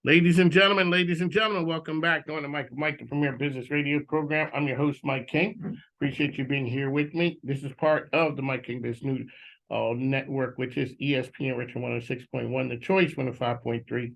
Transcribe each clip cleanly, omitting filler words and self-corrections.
Ladies and gentlemen, welcome back on the Mike, the Premier Business Radio program. I'm your host, Mike King. Appreciate you being here with me. This is part of the Mike King Business News Network, which is ESPN Richmond 106.1, The Choice 105.3,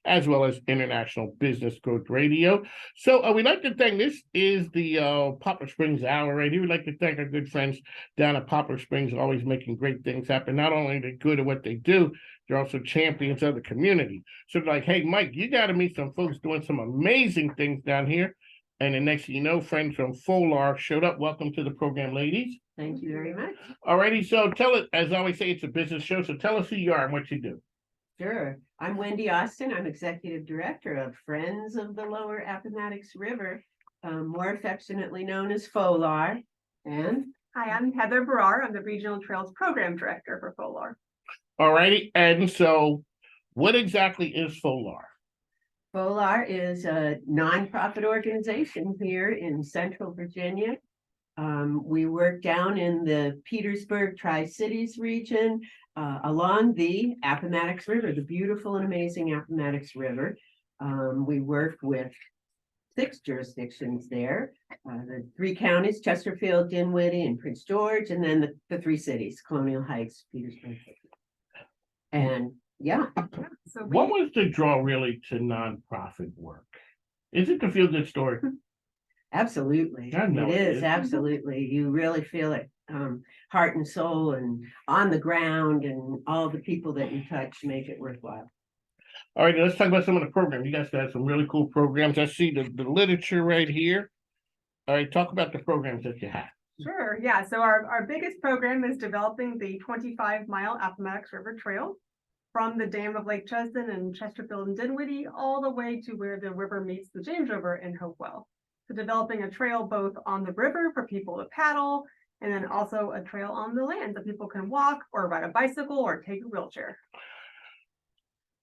as well as International Business Growth Radio. So we'd like to thank, this is the Poplar Springs Hour right here. We'd like to thank our good friends down at Poplar Springs, always making great things happen. Not only are they good at what they do, they're also champions of the community. So they're like, hey, Mike, you got to meet some folks doing some amazing things down here. And the next thing you know, friends from Folar showed up. Welcome to the program, ladies. Thank you very much. All righty. So tell it, as I always say, it's a business show. So tell us who you are and what you do. Sure. I'm Wendy Austin. I'm Executive Director of Friends of the Lower Appomattox River, more affectionately known as Folar. And hi, I'm Heather Barrar. I'm the Regional Trails Program Director for Folar. All righty. And so what exactly is Folar? Folar is a nonprofit organization here in Central Virginia. We work down in the Petersburg Tri-Cities region along the Appomattox River, the beautiful and amazing Appomattox River. We work with 6 jurisdictions there, the 3 counties, Chesterfield, Dinwiddie, and Prince George, and then the 3 cities, Colonial Heights, Petersburg. And yeah. So what was the draw really to nonprofit work? Is it the feel good story? Absolutely. It is, absolutely. You really feel it, heart and soul and on the ground, and all the people that you touch make it worthwhile. All right, let's talk about some of the programs. You guys got some really cool programs. I see the literature right here. All right, talk about the programs that you have. Sure, yeah. So our biggest program is developing the 25-mile Appomattox River Trail from the dam of Lake Chesden and Chesterfield and Dinwiddie all the way to where the river meets the James River in Hopewell. So developing a trail both on the river for people to paddle, and then also a trail on the land that people can walk or ride a bicycle or take a wheelchair.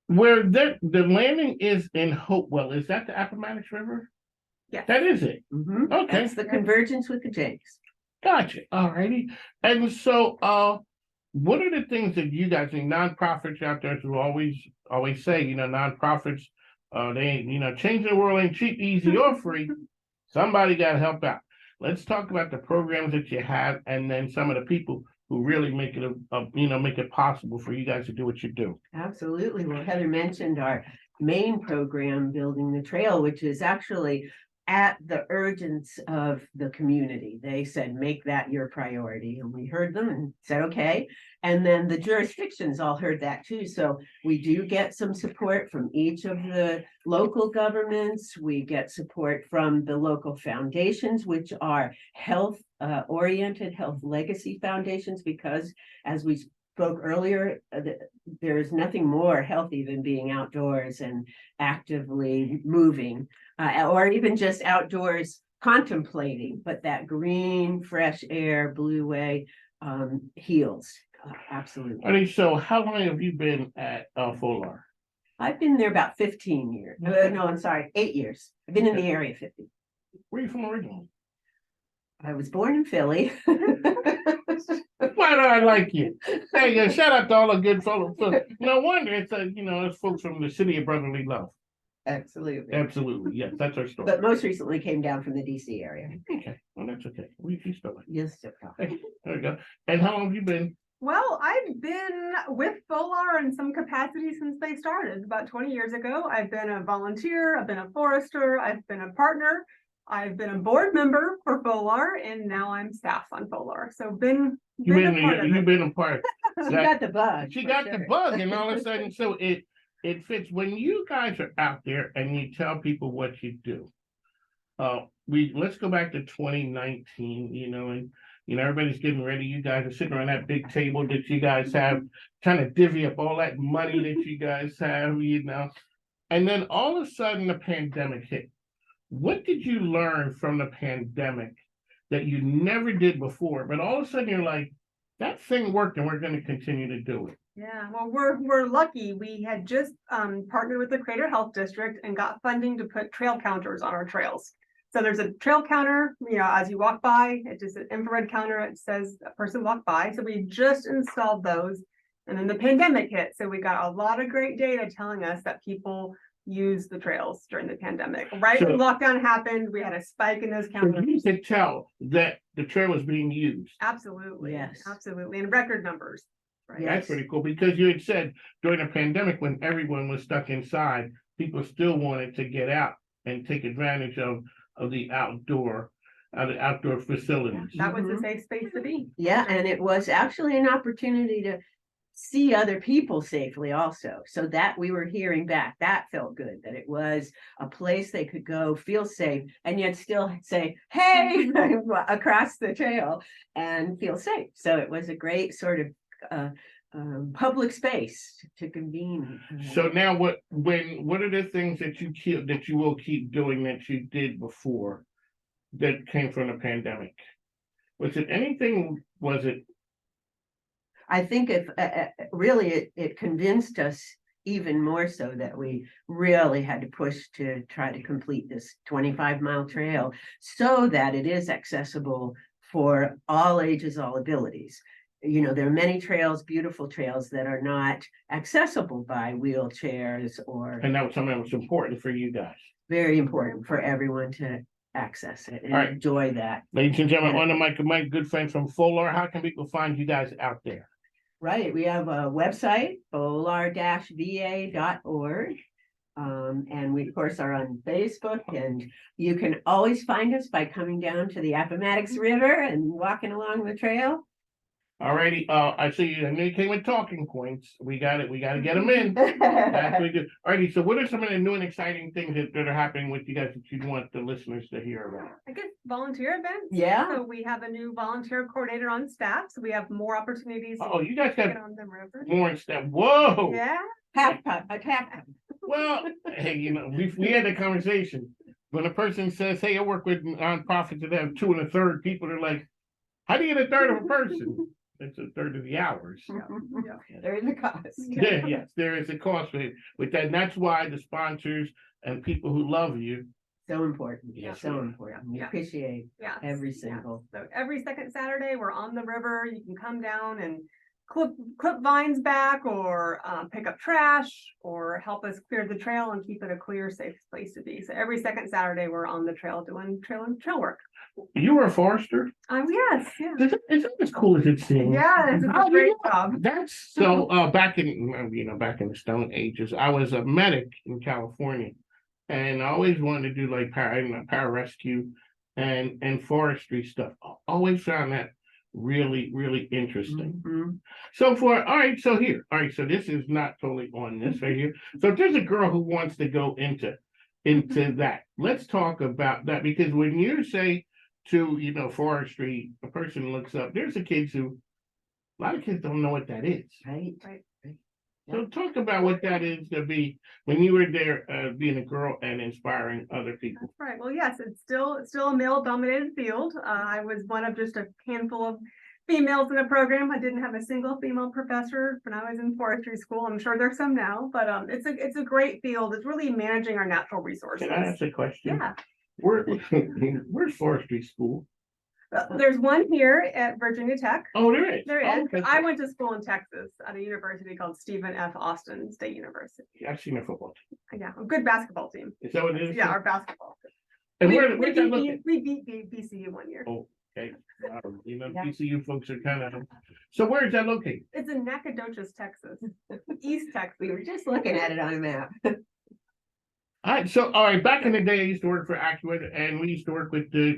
Where the landing is in Hopewell, is that the Appomattox River? Yes. That is it. Mm-hmm. Okay. That's the convergence with the James. Gotcha. All righty. And so what are the things that you guys think, nonprofits out there who always say, nonprofits, they ain't, changing the world ain't cheap, easy, or free. Somebody got to help out. Let's talk about the programs that you have, and then some of the people who really make it make it possible for you guys to do what you do. Absolutely. Well, Heather mentioned our main program, Building the Trail, which is actually at the urgence of the community. They said, make that your priority. And we heard them and said, okay. And then the jurisdictions all heard that too. So we do get some support from each of the local governments. We get support from the local foundations, which are health-oriented, health legacy foundations, because as we spoke earlier, there's nothing more healthy than being outdoors and actively moving, or even just outdoors contemplating, but that green, fresh air, blue way heals. Absolutely. I mean, so how long have you been at Folar? I've been there about 15 years. No, I'm sorry, 8 years. I've been in the area 50. Where are you from originally? I was born in Philly. Why do I like you? Hey, shout out to all the good folks. No wonder it's it's folks from the city of brotherly love. Absolutely. Absolutely, yes, that's our story. But most recently came down from the DC area. Okay, well that's okay. We still like. Yes, sir. There we go. And how long have you been? Well, I've been with Folar in some capacity since they started about 20 years ago. I've been a volunteer, I've been a forester, I've been a partner, I've been a board member for Folar, and now I'm staff on Folar. So you've been a part. She got the bug. She got the bug, and all of a sudden, so it fits. When you guys are out there and you tell people what you do, let's go back to 2019, and everybody's getting ready. You guys are sitting around that big table that you guys have, trying to divvy up all that money that you guys have, and then all of a sudden the pandemic hit. What did you learn from the pandemic that you never did before, but all of a sudden you're like, that thing worked and we're going to continue to do it? Yeah, well, we're lucky. We had just partnered with the Crater Health District and got funding to put trail counters on our trails. So there's a trail counter, as you walk by, it's just an infrared counter. It says a person walked by. So we just installed those. And then the pandemic hit, so we got a lot of great data telling us that people use the trails during the pandemic. Right when So- lockdown happened, we had a spike in those So counts. you could tell that the trail was being used. Absolutely, Yes. absolutely, in record numbers. Right. Yeah. That's pretty cool, because you had said during the pandemic, when everyone was stuck inside, people still wanted to get out and take advantage of the outdoor facilities. That was a Mhm. safe space to be. Yeah, and it was actually an opportunity to see other people safely also. So that we were hearing back, that felt good, that it was a place they could go, feel safe, and yet still say, hey, across the trail and feel safe. So it was a great sort of public space to convene. So now what are the things that you will keep doing that you did before that came from the pandemic? Was it anything, I think if really it convinced us even more so that we really had to push to try to complete this 25-mile trail so that it is accessible for all ages, all abilities. You know, there are many trails, beautiful trails that are not accessible by wheelchairs or and that was something that was important for you guys. very important for everyone to access it and All right. enjoy that. Ladies and gentlemen, on the mic, my good friend from Folar. How can people find you guys out there? Right, we have a website, folar-va.org. And we, of course, are on Facebook, and you can always find us by coming down to the Appomattox River and walking along the trail. Alrighty, I see you. I know you came with talking points. We got it. We got to get them in. That's what we do. Alrighty, so what are some of the new and exciting things that are happening with you guys that you'd want the listeners to hear about? I guess volunteer events. Yeah. So we have a new volunteer coordinator on staff, so we have more opportunities. to Oh, you guys get got on the river. more stuff. Whoa. Yeah. Half pipe, a half pipe. Well, hey, we had a conversation. When a person says, "Hey, I work with nonprofits that have 2 1/3 people," they're like, "How do you get a third of a person?" It's a third of the hours. There is a cost. Yeah, yes, there is a cost with that. And that's why the sponsors and people who love you. So important, Yes, so yeah. important. We Yeah. appreciate Yeah. every single. So every second Saturday, we're on the river. You can come down and clip vines back, or pick up trash, or help us clear the trail and keep it a clear, safe place to be. So every second Saturday, we're on the trail doing trail work. You were a forester. Yes, yeah. It's not as cool as it seems. Yes, it's How a do great you- job. That's so. Back in back in the Stone Ages, I was a medic in California, and I always wanted to do like pararescue and forestry stuff. I always found that really interesting. Mhm. So all right, so this is not totally on this right here. So if there's a girl who wants to go into that, let's talk about that, because when you say to forestry, a person looks up. There's a lot of kids don't know what that is. Right. So talk about what that is to be when you were there, being a girl and inspiring other people. That's right. Well, yes, it's still a male-dominated field. I was one of just a handful of females in a program. I didn't have a single female professor when I was in forestry school. I'm sure there's some now, but it's a great field. It's really managing our natural resources. Can I ask a question? Yeah. Where's forestry school? There's one here at Virginia Tech. Oh, there is. There Oh, is. okay. I went to school in Texas at a university called Stephen F. Austin State University. I've seen a football team. Yeah, a good basketball team. Is that what it is? Yeah, our basketball. And We where's that located? beat BCU one year. Oh, okay. Yeah. PCU folks are kind of. So where is that located? It's in Nacogdoches, Texas, East Texas. We were just looking at it on a map. All right. Back in the day, I used to work for AccuWeather, and we used to work with the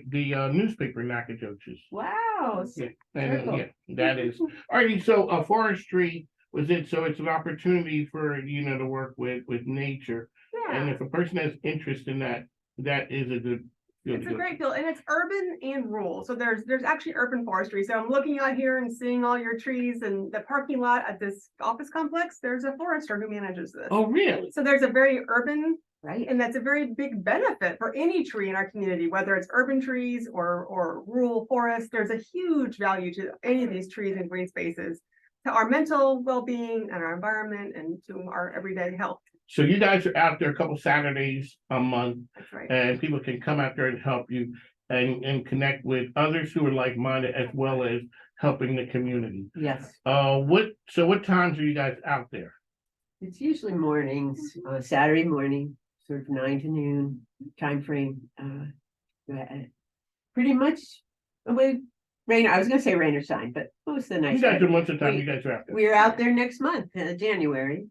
newspaper Nacogdoches. Wow. Yeah, and Cool. yeah, that is. All right. So forestry was it? So it's an opportunity for to work with nature, and Yeah, if a person has interest in that, that is a good. field it's to a go great field, and it's urban and rural. So there's actually urban forestry. So I'm looking out here and seeing all your trees, and the parking lot at this office complex. There's a forester who manages this. Oh, really? So there's a very urban. Right. And that's a very big benefit for any tree in our community, whether it's urban trees or rural forests. There's a huge value to any of these trees and green spaces, to our mental well-being and our environment and to our everyday health. So you guys are out there a couple Saturdays a month, That's right. and people can come out there and help you and connect with others who are like-minded, as well as helping the community. Yes, What times are you guys out there? it's usually mornings, Saturday morning, sort of 9 to noon timeframe. Pretty much, rain, I was gonna say rain or shine, but most of the night. You guys do most of the time, we- you guys are out there. We're out there next month, January.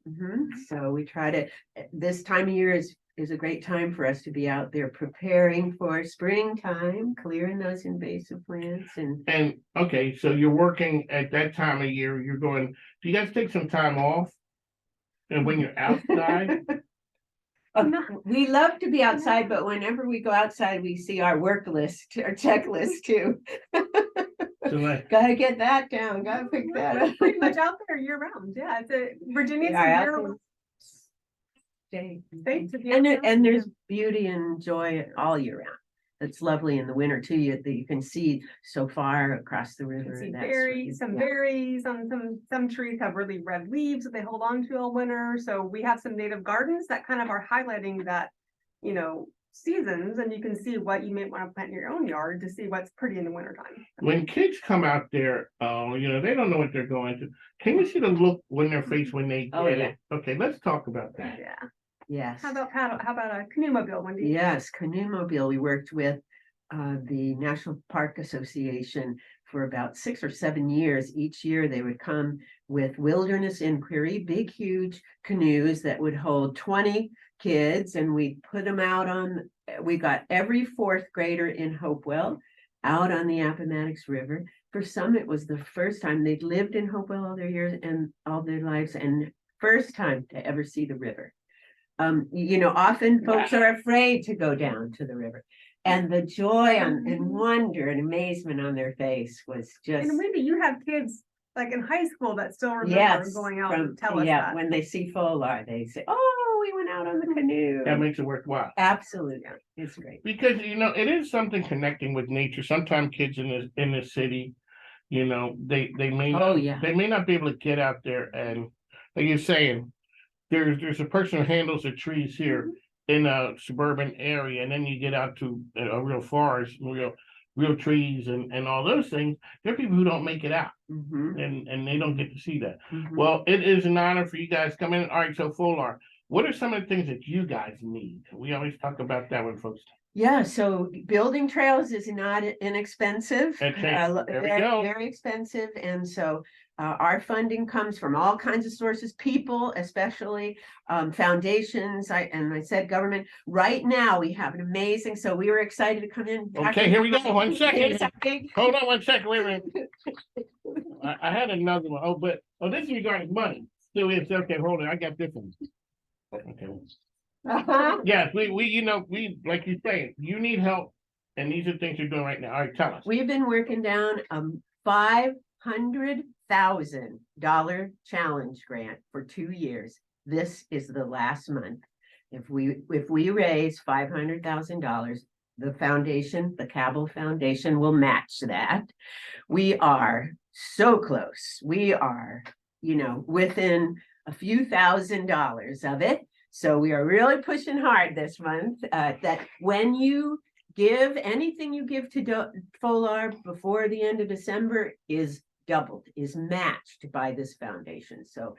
So we try to, this time of year is a great time for us to be out there preparing for springtime, clearing those invasive plants and. And, okay, so you're working at that time of year, you're going, do you guys take some time off? And when you're outside? We love to be outside, but whenever we go outside, we see our work list, our checklist too. So like, Gotta get that down, gotta pick that We're up. pretty much out there year round. Yeah, Virginia's We a are out year there. state to be. And out there. and there's beauty and joy all year round. It's lovely in the winter too, you can see so far across the You river. can see and that sort of- berries, some yeah. berries, some trees have really red leaves that they hold on to all winter. So we have some native gardens that kind of are highlighting that, seasons, and you can see what you may want to plant in your own yard to see what's pretty in the wintertime. when kids come out there, they don't know what they're going to. Can you see the look on their face when they Oh, get yeah. it? Okay, let's talk about that. Yeah. Yes. How about a canoe mobile, Wendy? Yes, Canoe Mobile, we worked with the National Park Association for about 6 or 7 years. Each year they would come with wilderness inquiry, big, huge canoes that would hold 20 kids, and we'd put them out on, we got every fourth grader in Hopewell out on the Appomattox River. For some, it was the first time they'd lived in Hopewell all their years and all their lives, and first time to ever see the river. Often folks are afraid to go down to the river. And the joy and wonder and amazement on their face was just, And Wendy, you have kids like in high school that still remember yes, going out from, and tell us yeah, that. when they see Folar, they say, oh, we went out on the canoe. That makes it worthwhile. Absolutely, it's great. Because, it is something connecting with nature. Sometimes kids in the city, they may Oh, not, yeah. they may not be able to get out there and, like you're saying, there's a person who handles the trees here in a suburban area, and then you get out to a real forest, real trees and all those things. There are people who don't make it out, and they don't get to see that. Well, it is an honor for you guys coming in. All right, so Folar, what are some of the things that you guys need? We always talk about that when folks. Yeah, so building trails is not inexpensive. Okay, there we Very, go. very expensive, and so our funding comes from all kinds of sources, people, especially foundations. I said government. Right now, we have an amazing. So we were excited to come in. Okay, here we go. 1 second. Here's something. Hold on 1 second. Wait a minute. I had another one. This is regarding money. Still, it's okay. Hold on. I got this one. Okay. Yes, we like you say, you need help, and these are things you're doing right now. All right, tell us. We've been working down $500,000 challenge grant for 2 years. This is the last month. If we raise $500,000, the foundation, the Cabell Foundation, will match that. We are so close. We are, within a few $1,000s of it. So we are really pushing hard this month, that when you give, anything you give to Folar before the end of December is doubled, is matched by this foundation. So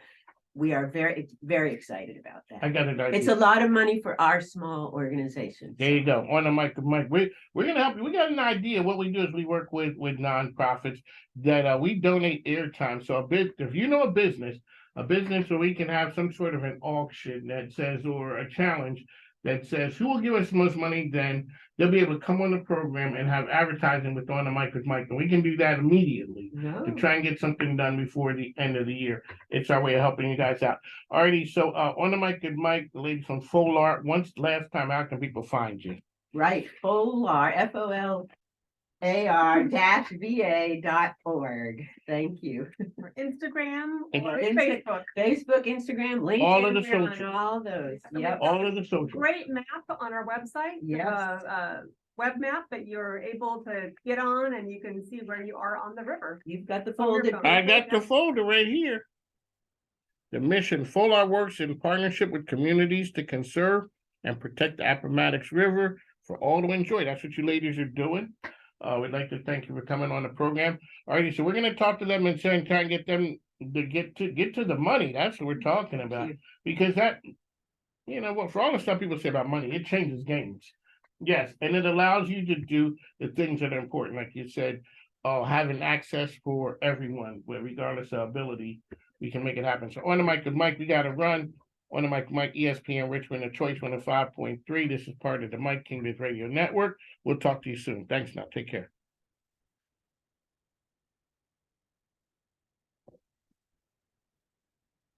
we are very, very excited about I that. got it. It's a lot of money for our small organization. There you go. On the mic, Mike. We're gonna help you. We got an idea. What we do is we work with nonprofits that we donate airtime. So if you know a business where we can have some sort of an auction that says, or a challenge that says, who will give us the most money, then they'll be able to come on the program and have advertising with On the Mic with Mike. And we can do that immediately to try and get something done before the end of the year. It's our way of helping you guys out. Alrighty, so On the Mic with Mike, the ladies from Folar. Last time, how can people find you? Right, Folar, FOLAR-VA.org. Thank you. Or Instagram And or Insta- Facebook. Facebook, Instagram, LinkedIn, All of the we're on social. all those. Yep. All of the social. Great map on our website. Yes. Web map that you're able to get on, and you can see where you are on the river. You've got the On your folded. phone. I got the folder right here. The mission: Folar works in partnership with communities to conserve and protect the Appomattox River for all to enjoy. That's what you ladies are doing. We'd like to thank you for coming on the program. Alrighty, so we're gonna talk to them and try and get them to get to the money. That's what we're talking Thank about. you. Because that, you know, what for all the stuff people say about money, it changes games. Yes, and it allows you to do the things that are important, like you said, having access for everyone, regardless of ability, we can make it happen. So on the mic with Mike, we got to run. On the mic, Mike, ESPN Richmond, a choice 105.3. This is part of the Mike King Biz Radio Network. We'll talk to you soon. Thanks now. Take care.